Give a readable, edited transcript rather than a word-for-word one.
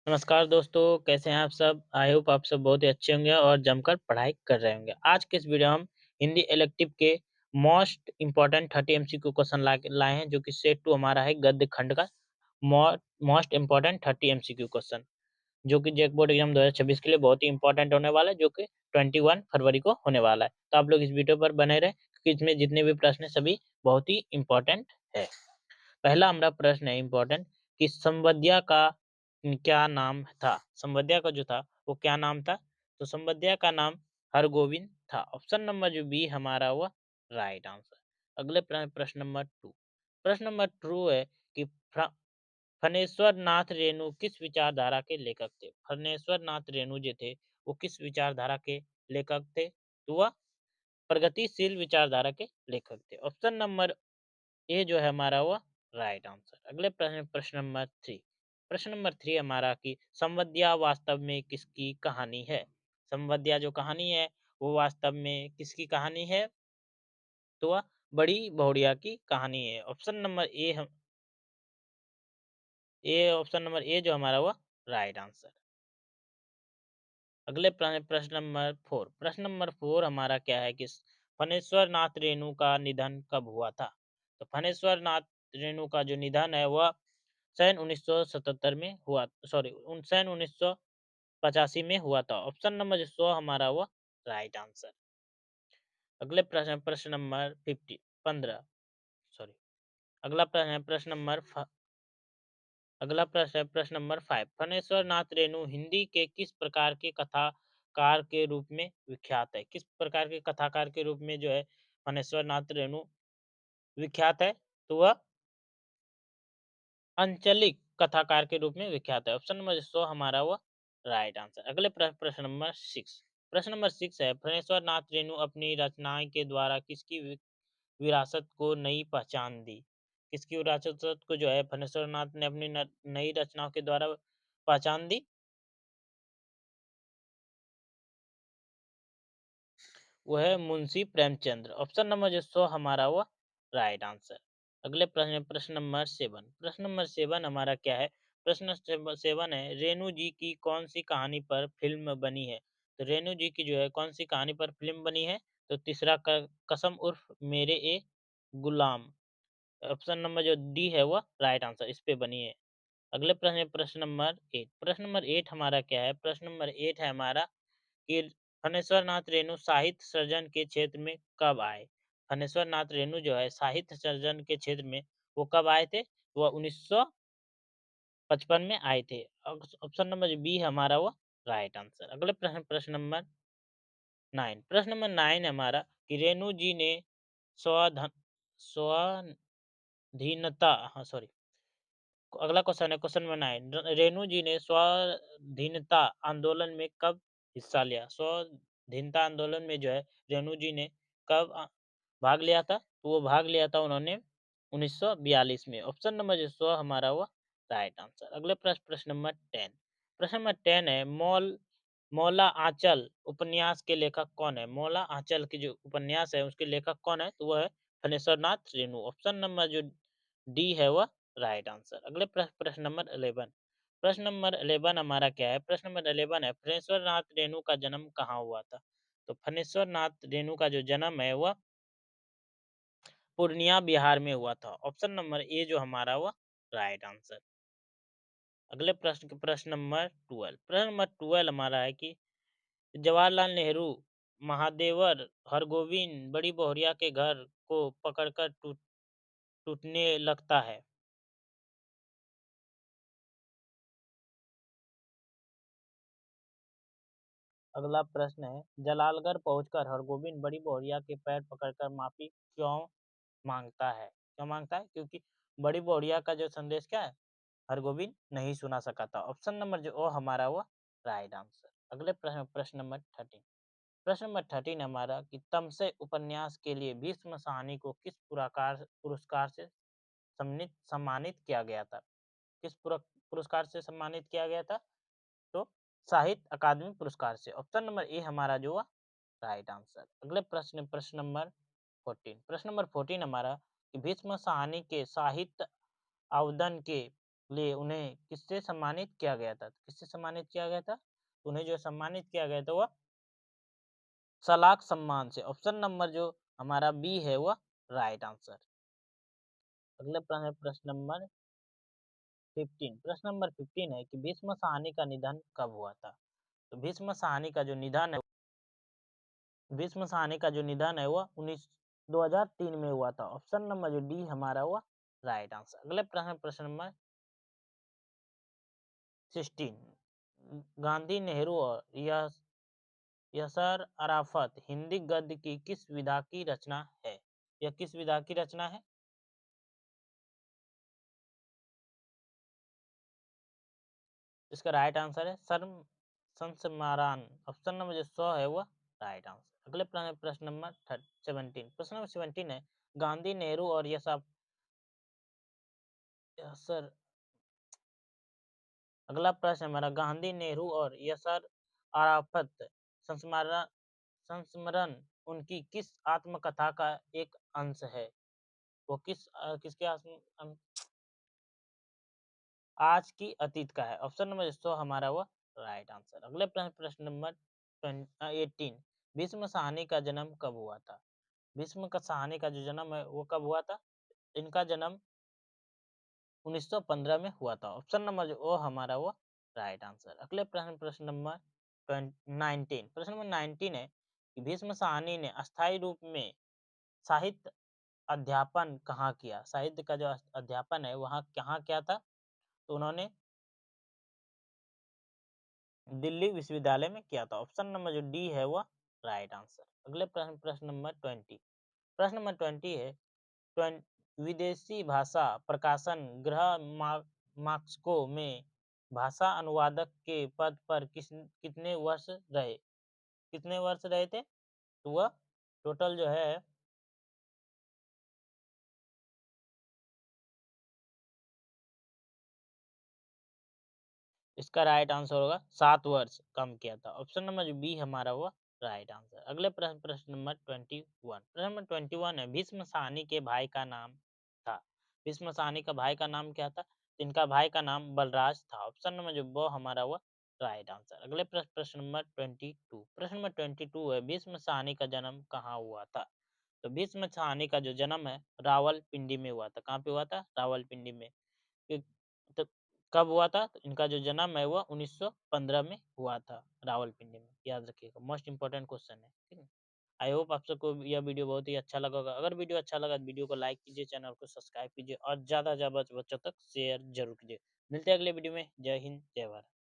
नमस्कार दोस्तों, कैसे हैं आप सब? आई होप आप सब बहुत ही अच्छे होंगे और जमकर पढ़ाई कर रहे होंगे। आज के इस वीडियो में हम हिंदी इलेक्टिव के मोस्ट इम्पोर्टेंट 30 एमसीक्यू क्वेश्चन लाए हैं, जो कि सेट 2 हमारा है गद्य खंड का मो मोस्ट इम्पोर्टेंट 30 एमसीक्यू क्वेश्चन, जो कि जेक बोर्ड एग्जाम 2026 के लिए बहुत ही इम्पोर्टेंट होने वाला है, जो कि 21 फरवरी को होने वाला है। तो आप लोग इस वीडियो पर बने रहें, क्योंकि इसमें जितने भी प्रश्न हैं सभी बहुत ही इम्पोर्टेंट है। पहला हमारा प्रश्न है इम्पोर्टेंट कि संवध्या का क्या नाम था? संवध्या का जो था वो क्या नाम था? तो संवध्या का नाम हरगोविंद था। ऑप्शन नंबर जो बी हमारा हुआ राइट आंसर। अगले प्रश्न नंबर 2। प्रश्न नंबर 2 है कि फणेश्वर नाथ रेणु किस विचारधारा के लेखक थे? फणेश्वर नाथ रेणु जो थे वो किस विचारधारा के लेखक थे? तो वह प्रगतिशील विचारधारा के लेखक थे। ऑप्शन नंबर ये जो है हमारा हुआ राइट आंसर। अगले प्रश्न नंबर 3। प्रश्न नंबर 3 हमारा कि संवध्या वास्तव में किसकी कहानी है? संवध्या जो कहानी है वो वास्तव में किसकी कहानी है? तो वह बड़ी बहुड़िया की कहानी है। ऑप्शन नंबर ए जो हमारा हुआ राइट आंसर। अगले प्रश्न नंबर 4। प्रश्न नंबर 4 हमारा क्या है कि फणेश्वर नाथ रेणु का निधन कब हुआ था? तो फणेश्वर नाथ रेणु का जो निधन है वह सन 1977 में हुआ, सॉरी सन 1985 में हुआ था। ऑप्शन नंबर जो 100 हमारा हुआ राइट आंसर। अगले प्रश्न नंबर 15, सॉरी अगला प्रश्न है प्रश्न नंबर 5। फणेश्वर नाथ रेणु हिंदी के किस प्रकार के कथाकार के रूप में विख्यात है? किस प्रकार के कथाकार के रूप में जो है फणेश्वर नाथ रेणु विख्यात है? तो वह अंचलिक कथाकार के रूप में विख्यात है। ऑप्शन नंबर 100 हमारा हुआ राइट आंसर। अगले प्रश्न नंबर 6। प्रश्न नंबर 6 है फणेश्वर नाथ रेणु अपनी रचनाएं के द्वारा किसकी विरासत को नई पहचान दी? किसकी विरासत को जो है फणेश्वर नाथ ने अपनी नई रचनाओं के द्वारा पहचान दी? वो है मुंशी प्रेमचंद्र। ऑप्शन नंबर जो 100 हमारा हुआ राइट आंसर। अगले प्रश्न नंबर 7। प्रश्न नंबर 7 हमारा क्या है? प्रश्न 7 है रेणु जी की कौन सी कहानी पर फिल्म बनी है? तो रेणु जी की जो है कौन सी कहानी पर फिल्म बनी है? तो तीसरा कसम उर्फ मेरे ए गुलाम। ऑप्शन नंबर जो डी है वह राइट आंसर, इस पे बनी है। अगले प्रश्न नंबर 8। प्रश्न नंबर 8 हमारा क्या है? प्रश्न नंबर 8 है हमारा कि फणेश्वर नाथ रेणु साहित्य सर्जन के क्षेत्र में कब आए? फणेश्वर नाथ रेणु जो है साहित्य सर्जन के क्षेत्र में वो कब आए थे? वह 1955 में आए थे। ऑप्शन नंबर बी हमारा वो राइट आंसर। अगले प्रश्न नंबर 9। प्रश्न नंबर 9 हमारा कि रेणु जी ने स्वधन स्वाधीनता, हाँ सॉरी, अगला क्वेश्चन है क्वेश्चन नंबर 9। रेणु जी ने स्वाधीनता आंदोलन में कब हिस्सा लिया? स्वाधीनता आंदोलन में जो है रेणु जी ने कब भाग लिया था? तो वो भाग लिया था उन्होंने 1942 में। ऑप्शन नंबर जो 100 हमारा हुआ राइट आंसर। अगले प्रश्न नंबर 10। प्रश्न नंबर 10 है मौला आंचल उपन्यास के लेखक कौन है? मौला आंचल की जो उपन्यास है उसके लेखक कौन है? तो वह है फणेश्वर नाथ रेणु। ऑप्शन नंबर जो डी है वह राइट आंसर। अगले प्रश्न नंबर 11। प्रश्न नंबर 11 हमारा क्या है? प्रश्न नंबर 11 है फणेश्वर नाथ रेणु का जन्म कहाँ हुआ था? तो फणेश्वर नाथ रेणु का जो जन्म है वह पूर्णिया बिहार में हुआ था। ऑप्शन नंबर ए जो हमारा हुआ राइट आंसर। अगले प्रश्न नंबर 12। प्रश्न नंबर 12 हमारा है कि जवाहरलाल नेहरू महादेवर हरगोविंद बड़ी बहुरिया के घर को पकड़कर टूटने लगता है। अगला प्रश्न है जलालगढ़ पहुंचकर हरगोविंद बड़ी बहुरिया के पैर पकड़कर माफी क्यों मांगता है? क्यों मांगता है? क्योंकि बड़ी बहुरिया का जो संदेश क्या है हरगोविंद नहीं सुना सका था। ऑप्शन नंबर जो ओ हमारा हुआ राइट आंसर। अगले प्रश्न नंबर 13। प्रश्न नंबर 13 हमारा कि तमसे उपन्यास के लिए भीष्म साहनी को किस पुरस्कार से सम्मानित किया गया था? किस पुरस्कार से सम्मानित किया गया था? तो साहित्य अकादमी पुरस्कार से। ऑप्शन नंबर ए हमारा जो हुआ राइट आंसर। अगले प्रश्न नंबर 14। प्रश्न नंबर 14 हमारा कि भीष्म साहनी के साहित्य अवदान के लिए उन्हें किससे सम्मानित किया गया था? किससे सम्मानित किया गया था? उन्हें जो सम्मानित किया गया था वह सलाख सम्मान से। ऑप्शन नंबर जो हमारा बी है वह राइट आंसर। अगला प्रश्न है प्रश्न नंबर 15। प्रश्न नंबर 15 है कि भीष्म साहनी का निधन कब हुआ था? तो भीष्म साहनी का जो निधन है वह 2003 में हुआ था। ऑप्शन नंबर जो डी हमारा हुआ राइट आंसर। अगले प्रश्न प्रश्न नंबर 16। गांधी, नेहरू और यासर अराफत हिंदी गद्य की किस विधा की रचना है? यह किस विधा की रचना है? इसका राइट आंसर है सर्म संस्मरण। ऑप्शन नंबर जो 100 है वह राइट आंसर। अगले प्रश्न प्रश्न नंबर 17। प्रश्न नंबर 17 है गांधी, नेहरू और यासर। अगला प्रश्न हमारा गांधी, नेहरू और यासर अराफत संस्मरण संस्मरण उनकी किस आत्मकथा का एक अंश है? वो किसके आज की अतीत का है। ऑप्शन नंबर 100 हमारा वो राइट आंसर। अगले प्रश्न प्रश्न नंबर 18। भीष्म साहनी का जन्म कब हुआ था? भीष्म का साहनी का जो जन्म है वो कब हुआ था? इनका जन्म 1915 में हुआ था। ऑप्शन नंबर जो वो हमारा वो राइट आंसर। अगले प्रश्न प्रश्न नंबर 19। प्रश्न नंबर 19 है कि भीष्म साहनी ने अस्थायी रूप में साहित्य अध्यापन कहाँ किया? साहित्य का जो अध्यापन है वहाँ कहाँ किया था? तो उन्होंने दिल्ली विश्वविद्यालय में किया था। ऑप्शन नंबर जो डी है वह राइट आंसर। अगले प्रश्न प्रश्न नंबर 20। प्रश्न नंबर 20 है 20 विदेशी भाषा प्रकाशन गृह मार्क्सको में भाषा अनुवादक के पद पर कितने वर्ष रहे? कितने वर्ष रहे थे? तो वह टोटल जो है इसका राइट आंसर होगा 7 वर्ष कम किया था। ऑप्शन नंबर जो बी हमारा हुआ राइट आंसर। अगले प्रश्न प्रश्न नंबर 21। प्रश्न नंबर 21 है भीष्म साहनी के भाई का नाम था। भीष्म साहनी का भाई का नाम क्या था? इनका भाई का नाम बलराज था। ऑप्शन नंबर जो वो हमारा हुआ राइट आंसर। अगले प्रश्न प्रश्न नंबर 22। प्रश्न नंबर 22 है भीष्म साहनी का जन्म कहाँ हुआ था? तो भीष्म साहनी का जो जन्म है रावलपिंडी में हुआ था। कहाँ पे हुआ था? रावलपिंडी में। कि- तो कब हुआ था? तो इनका जो जन्म है वह 1915 में हुआ था रावलपिंडी में। याद रखिएगा, मोस्ट इंपॉर्टेंट क्वेश्चन है। ठीक है। आई होप आप सबको यह वीडियो बहुत ही अच्छा लगा होगा। अगर वीडियो अच्छा लगा तो वीडियो को लाइक कीजिए, चैनल को सब्सक्राइब कीजिए और ज्यादा से ज्यादा बच्चों तक शेयर जरूर कीजिए। मिलते हैं अगले वीडियो में। जय हिंद, जय भारत।